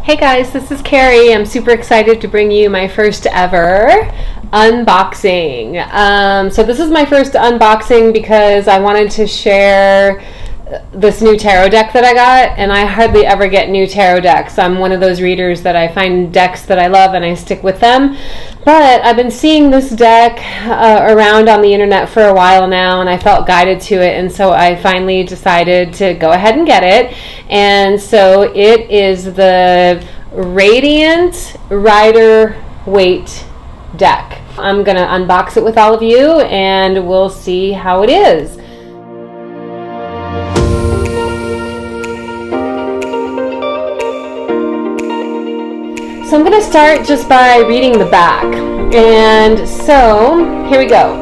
Hey guys, this is Carrie. I'm super excited to bring you my first ever unboxing. So this is my first unboxing because I wanted to share this new tarot deck that I got, and I hardly ever get new tarot decks. I'm one of those readers that I find decks that I love and I stick with them. But I've been seeing this deck around on the internet for a while now, and I felt guided to it, and so I finally decided to go ahead and get it. And so it is the Radiant Rider-Waite deck. I'm going to unbox it with all of you, and we'll see how it is. So I'm going to start just by reading the back. And so, here we go.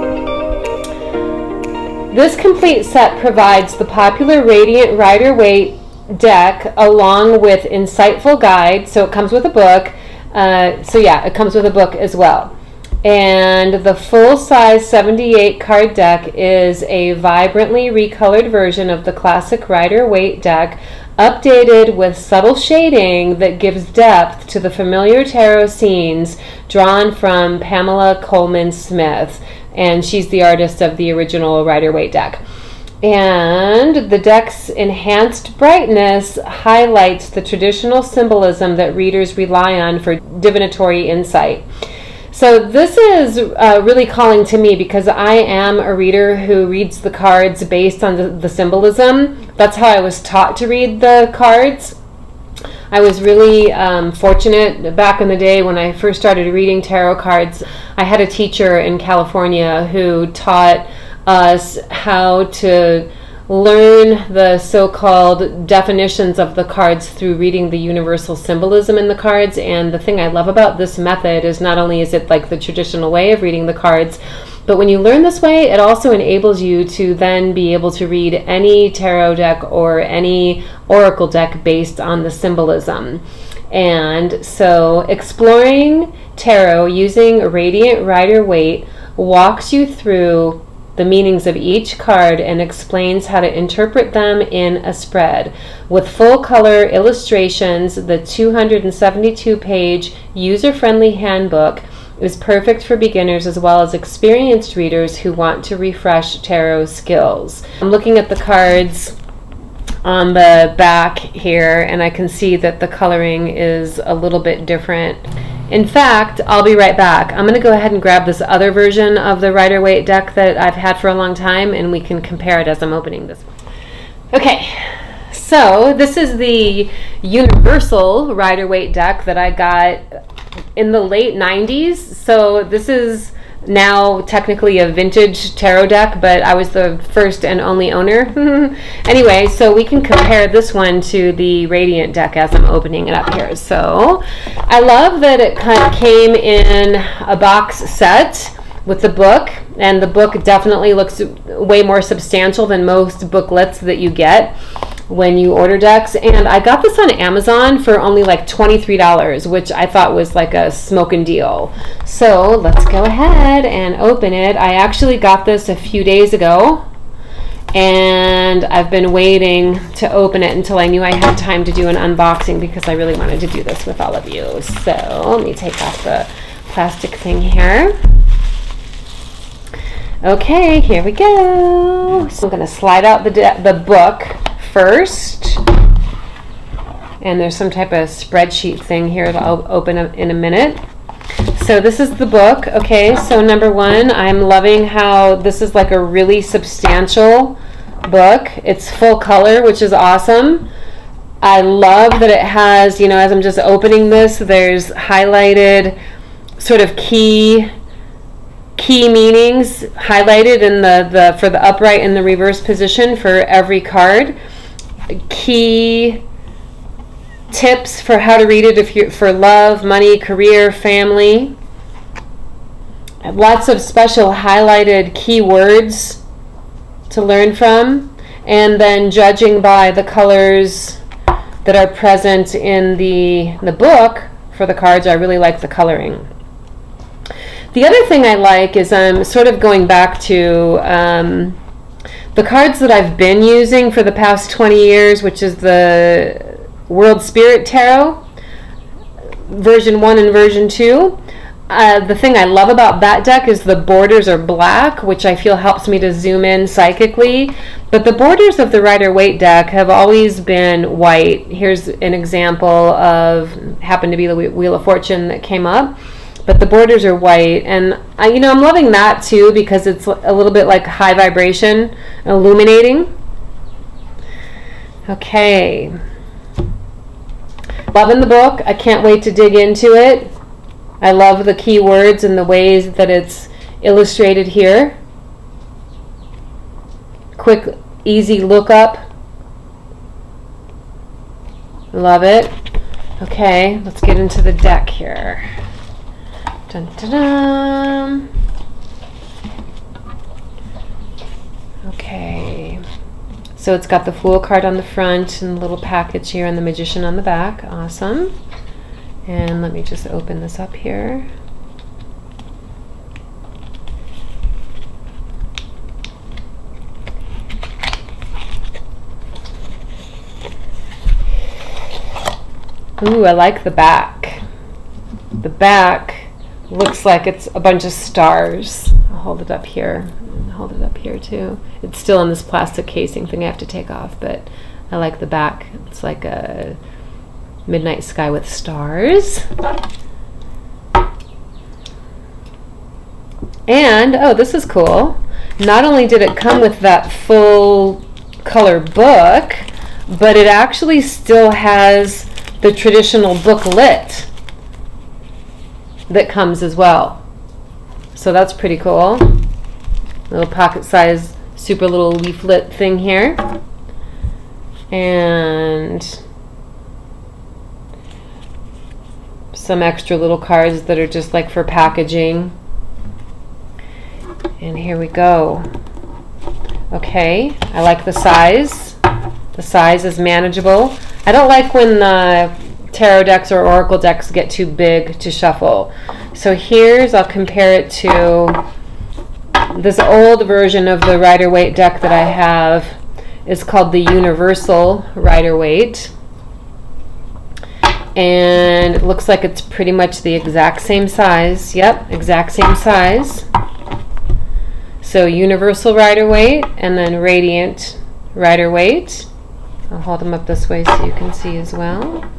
This complete set provides the popular Radiant Rider-Waite deck along with insightful guide. So it comes with a book. It comes with a book as well. And the full-size 78 card deck is a vibrantly recolored version of the classic Rider-Waite deck, updated with subtle shading that gives depth to the familiar tarot scenes drawn from Pamela Coleman Smith, and she's the artist of the original Rider-Waite deck. And the deck's enhanced brightness highlights the traditional symbolism that readers rely on for divinatory insight. So this is really calling to me because I am a reader who reads the cards based on the symbolism. That's how I was taught to read the cards. I was really fortunate back in the day when I first started reading tarot cards. I had a teacher in California who taught us how to learn the so-called definitions of the cards through reading the universal symbolism in the cards. And the thing I love about this method is not only is it like the traditional way of reading the cards, but when you learn this way, it also enables you to then be able to read any tarot deck or any oracle deck based on the symbolism. And so exploring tarot using Radiant Rider-Waite walks you through the meanings of each card and explains how to interpret them in a spread. With full color illustrations, the 272-page user-friendly handbook is perfect for beginners as well as experienced readers who want to refresh tarot skills. I'm looking at the cards on the back here, and I can see that the coloring is a little bit different. In fact, I'll be right back. I'm going to go ahead and grab this other version of the Rider-Waite deck that I've had for a long time, and we can compare it as I'm opening this one. Okay, so this is the universal Rider-Waite deck that I got in the late 90s. So this is now technically a vintage tarot deck, but I was the first and only owner. Anyway, so we can compare this one to the Radiant deck as I'm opening it up here. So I love that it kind of came in a box set with the book, and the book definitely looks way more substantial than most booklets that you get when you order decks. And I got this on Amazon for only like $23, which I thought was like a smoking deal. So let's go ahead and open it. I actually got this a few days ago, and I've been waiting to open it until I knew I had time to do an unboxing because I really wanted to do this with all of you. So let me take off the plastic thing here. Okay, here we go. So I'm going to slide out the book first, and there's some type of spreadsheet thing here that I'll open up in a minute. So this is the book. Okay, so number one, I'm loving how this is like a really substantial book. It's full color, which is awesome. I love that it has, you know, as I'm just opening this, there's highlighted sort of key meanings highlighted in for the upright and the reverse position for every card. Key tips for how to read it if you're for love, money, career, family. Lots of special highlighted keywords to learn from, and then judging by the colors that are present in the book for the cards. I really like the coloring. The other thing I like is I'm sort of going back to the cards that I've been using for the past 20 years, which is the World Spirit Tarot. version 1 and version 2. The thing I love about that deck is the borders are black, which I feel helps me to zoom in psychically. But the borders of the Rider-Waite deck have always been white. Here's an example of, happened to be the Wheel of Fortune that came up. But the borders are white. And, I'm loving that too because it's a little bit like high vibration, illuminating. Okay. Loving the book. I can't wait to dig into it. I love the keywords and the ways that it's illustrated here. Quick, easy lookup. Love it. Okay, let's get into the deck here. Dun, dun, dun. Okay. So it's got the Fool card on the front and a little package here and the Magician on the back. Awesome. And let me just open this up here. Ooh, I like the back. The back looks like it's a bunch of stars. I'll hold it up here. And hold it up here too. It's still in this plastic casing thing I have to take off, but I like the back. It's like a midnight sky with stars. And, oh, this is cool. Not only did it come with that full color book, but it actually still has the traditional booklet that comes as well. So that's pretty cool. Little pocket size, super little leaflet thing here. And some extra little cards that are just like for packaging. And here we go. Okay, I like the size. The size is manageable. I don't like when tarot decks or oracle decks get too big to shuffle. So I'll compare it to this old version of the Rider-Waite deck that I have. Is called the Universal Rider-Waite. And it looks like it's pretty much the exact same size. Yep, exact same size. So Universal Rider-Waite and then Radiant Rider-Waite. I'll hold them up this way so you can see as well.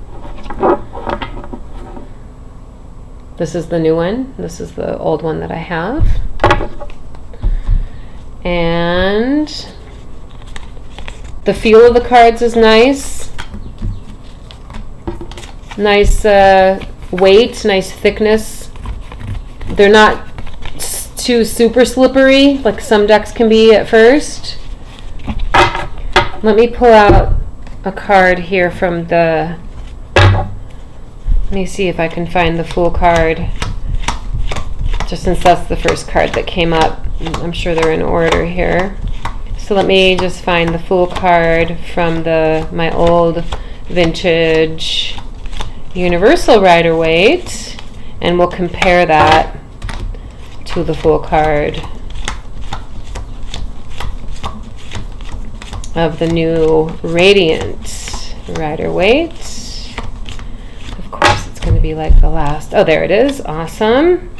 This is the new one. This is the old one that I have. And the feel of the cards is nice. Nice weight, nice thickness. They're not too super slippery like some decks can be at first. Let me pull out a card here from the... Let me see if I can find the Fool card. Just since that's the first card that came up. I'm sure they're in order here. So let me just find the Fool card from my old vintage Universal Rider-Waite, and we'll compare that to the Fool card of the new Radiant Rider-Waite. Of course, it's going to be like the last. Oh, there it is. Awesome.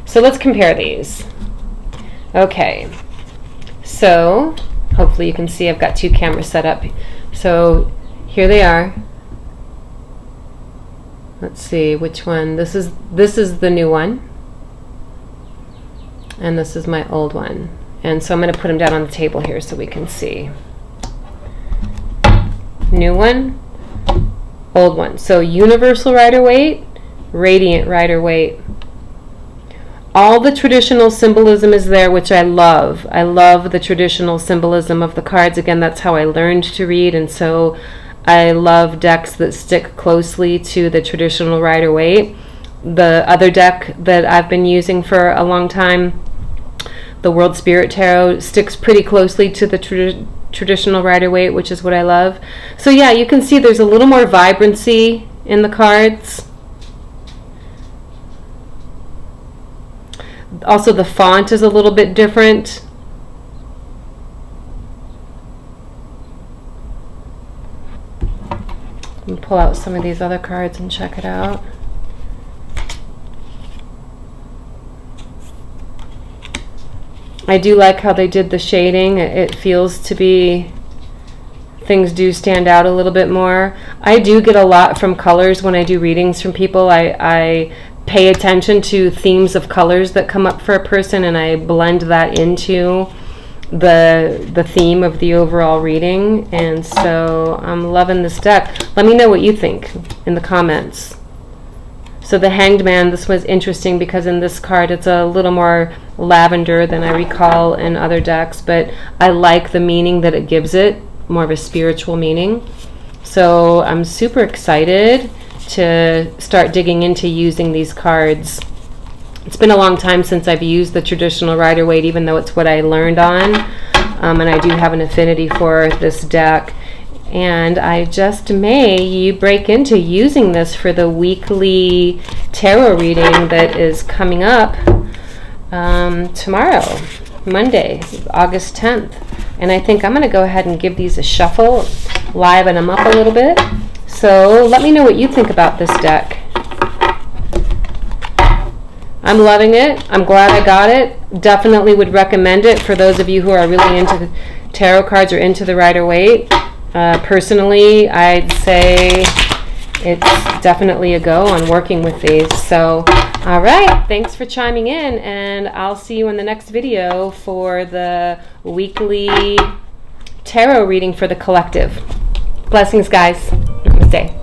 So let's compare these. Okay. So hopefully you can see I've got two cameras set up. So here they are. Let's see which one. This is the new one. And this is my old one. And so I'm going to put them down on the table here so we can see. New one, old one. So Universal Rider-Waite, Radiant Rider-Waite. All the traditional symbolism is there, which I love. I love the traditional symbolism of the cards. Again, that's how I learned to read, and so I love decks that stick closely to the traditional Rider-Waite. The other deck that I've been using for a long time, the World Spirit Tarot, sticks pretty closely to the traditional Rider-Waite, which is what I love. So yeah, you can see there's a little more vibrancy in the cards. Also, the font is a little bit different. Let me pull out some of these other cards and check it out. I do like how they did the shading. It feels to be, things do stand out a little bit more. I do get a lot from colors when I do readings from people. I pay attention to themes of colors that come up for a person, and I blend that into the theme of the overall reading. And so I'm loving this deck. Let me know what you think in the comments. So the Hanged Man, this was interesting because in this card it's a little more lavender than I recall in other decks, but I like the meaning that it gives it, more of a spiritual meaning. So I'm super excited to start digging into using these cards. It's been a long time since I've used the traditional Rider-Waite, even though it's what I learned on, and I do have an affinity for this deck. And I just may break into using this for the weekly tarot reading that is coming up tomorrow, Monday, August 10th. And I think I'm going to go ahead and give these a shuffle, liven them up a little bit. So let me know what you think about this deck. I'm loving it. I'm glad I got it. Definitely would recommend it for those of you who are really into the tarot cards or into the Rider-Waite. Personally, I'd say it's definitely a go on working with these. So, all right, thanks for chiming in, and I'll see you in the next video for the weekly tarot reading for the collective. Blessings, guys. Namaste.